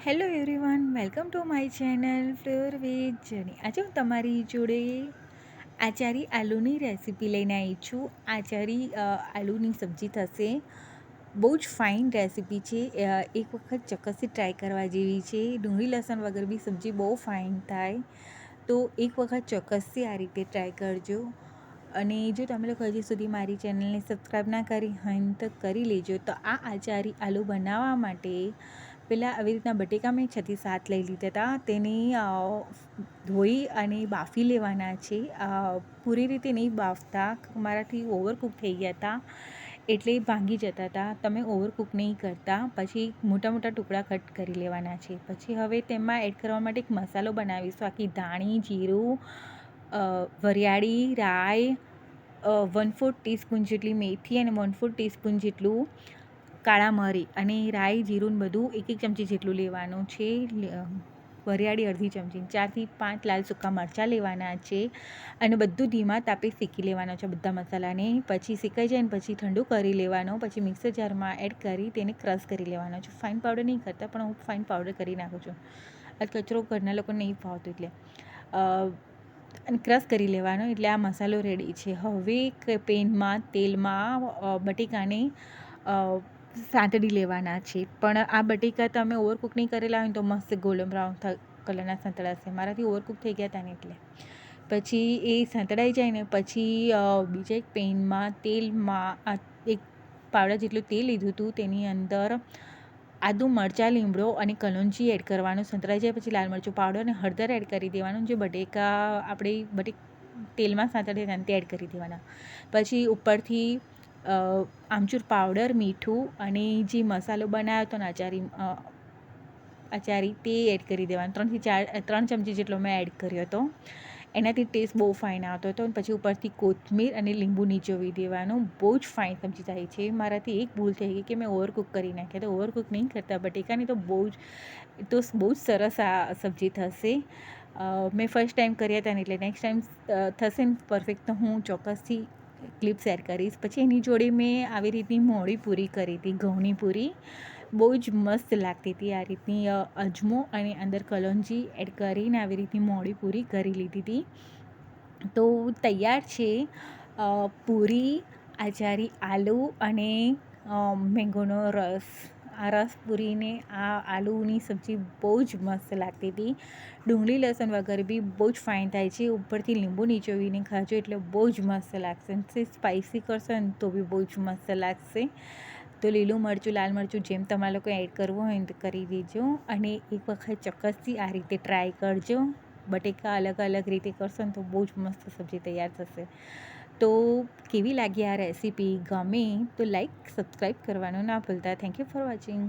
Hello everyone, welcome to my channel flavour veg journey. આજે હું તમારી જોડે આચારી આલુની રેસીપી લઈને આવી છું. આચારી આલુની સબ્જી થશે. બહુ જ ફાઇન રેસીપી છે. એક વખત ચોક્કસથી ટ્રાય કરવા જેવી છે. ડુંગળી લસણ વગર બી સબ્જી બહુ ફાઇન થાય, તો એક વખત ચોક્કસથી આ રીતે ટ્રાય કરજો. અને જો તમે લોકો હજી સુધી મારી ચેનલને સબસ્ક્રાઈબ ના કરી હોય તો કરી લેજો. તો આ આચારી આલુ બનાવવા માટે પહેલાં આવી રીતના બટેકા મેં 6 થી 7 લઈ લીધા હતા. તેને ધોઈ અને બાફી લેવાના છે. પૂરી રીતે નહીં બાફતા, મારાથી ઓવરકુક થઈ ગયા હતા એટલે ભાંગી જતા હતા. તમે ઓવરકુક નહીં કરતા. પછી મોટા મોટા ટુકડા કટ કરી લેવાના છે. પછી હવે તેમાં એડ કરવા માટે એક મસાલો બનાવીશું. આખી ધાણી, જીરું, વરિયાળી, રાઈ, 1/4 ટીસ્પૂન જેટલી મેથી અને 1/4 ટીસ્પૂન જેટલું કાળા મરી અને રાઈ, જીરું બધું 1 ચમચી જેટલું લેવાનું છે. વરિયાળી અડધી ચમચી, 4 થી 5 લાલ સૂકા મરચાં લેવાના છે અને બધું ધીમા તાપે શેકી લેવાનો છે બધા મસાલાને. પછી શેકાઈ જાય ને પછી ઠંડુ કરી લેવાનો. પછી મિક્સર જારમાં એડ કરી તેને ક્રશ કરી લેવાનો છે. ફાઇન પાવડર નહીં કરતા, પણ હું ફાઇન પાવડર કરી નાખું છું. આ કચરો ઘરના લોકોને નહીં ફાવતો એટલે અને ક્રશ કરી લેવાનો. એટલે આ મસાલો રેડી છે. હવે પેનમાં તેલમાં બટેકાને સાંતળી લેવાના છે. પણ આ બટેકા તમે ઓવરકુક નહીં કરેલા હોય તો મસ્ત ગોલ્ડન બ્રાઉન કલરના સાંતળાશે. મારાથી ઓવરકુક થઈ ગયા હતા ને એટલે. પછી એ સાંતળાઈ જાય ને પછી બીજા એક પેનમાં તેલમાં એક પાવડા જેટલું તેલ લીધું હતું. તેની અંદર આદું, મરચાં, લીમડો અને કલોંજી એડ કરવાનું. સંતળાઈ જાય પછી લાલ મરચું પાવડર અને હળદર એડ કરી દેવાનું. જે બટેકા આપણે તેલમાં સાંતળીએ તે એડ કરી દેવાના. પછી ઉપરથી આમચૂર પાવડર, મીઠું અને જે મસાલો બનાવ્યો હતો ને આચારી તે એડ કરી દેવાનો. 3 ચમચી જેટલો મેં એડ કર્યો હતો. એનાથી ટેસ્ટ બહુ ફાઇન આવતો હતો. પછી ઉપરથી કોથમીર અને લીંબુ નીચોવી દેવાનું. બહુ જ ફાઇન સબ્જી થાય છે. મારાથી એક ભૂલ થઈ ગઈ કે મેં ઓવરકુક કરી નાખ્યા. તો ઓવરકુક નહીં કરતા બટેકાની તો બહુ જ સરસ આ સબ્જી થશે. મેં ફર્સ્ટ ટાઈમ કર્યા હતા ને એટલે નેક્સ્ટ ટાઈમ થશે ને પરફેક્ટ તો હું ચોક્કસથી ક્લિપ શેર કરીશ. પછી એની જોડે મેં આવી રીતની મોળી પૂરી કરી હતી, ઘઉંની પૂરી. બહુ જ મસ્ત લાગતી હતી. આ રીતની અજમો અને અંદર કલોંજી એડ કરીને આવી રીતની મોળી પૂરી કરી લીધી હતી. તો તૈયાર છે પૂરી, આચારી આલુ અને મેંગોનો રસ. આ રસ પૂરીને આ આલુની સબ્જી બહુ જ મસ્ત લાગતી હતી. ડુંગળી લસણ વગર બી બહુ જ ફાઇન થાય છે. ઉપરથી લીંબુ નીચોવીને ખાજો એટલે બહુ જ મસ્ત લાગશે. સ્પાઇસી કરશો ને તો બી બહુ જ મસ્ત લાગશે. તો લીલું મરચું, લાલ મરચું જેમ તમારે લોકો એડ કરવું હોય તો કરી દેજો. અને એક વખત ચોક્કસથી આ રીતે ટ્રાય કરજો. બટેકા અલગ અલગ રીતે કરશો ને તો બહુ જ મસ્ત સબ્જી તૈયાર થશે. તો કેવી લાગી આ રેસીપી? ગમે તો લાઈક, સબસ્ક્રાઈબ કરવાનું ના ભૂલતા. Thank you for watching.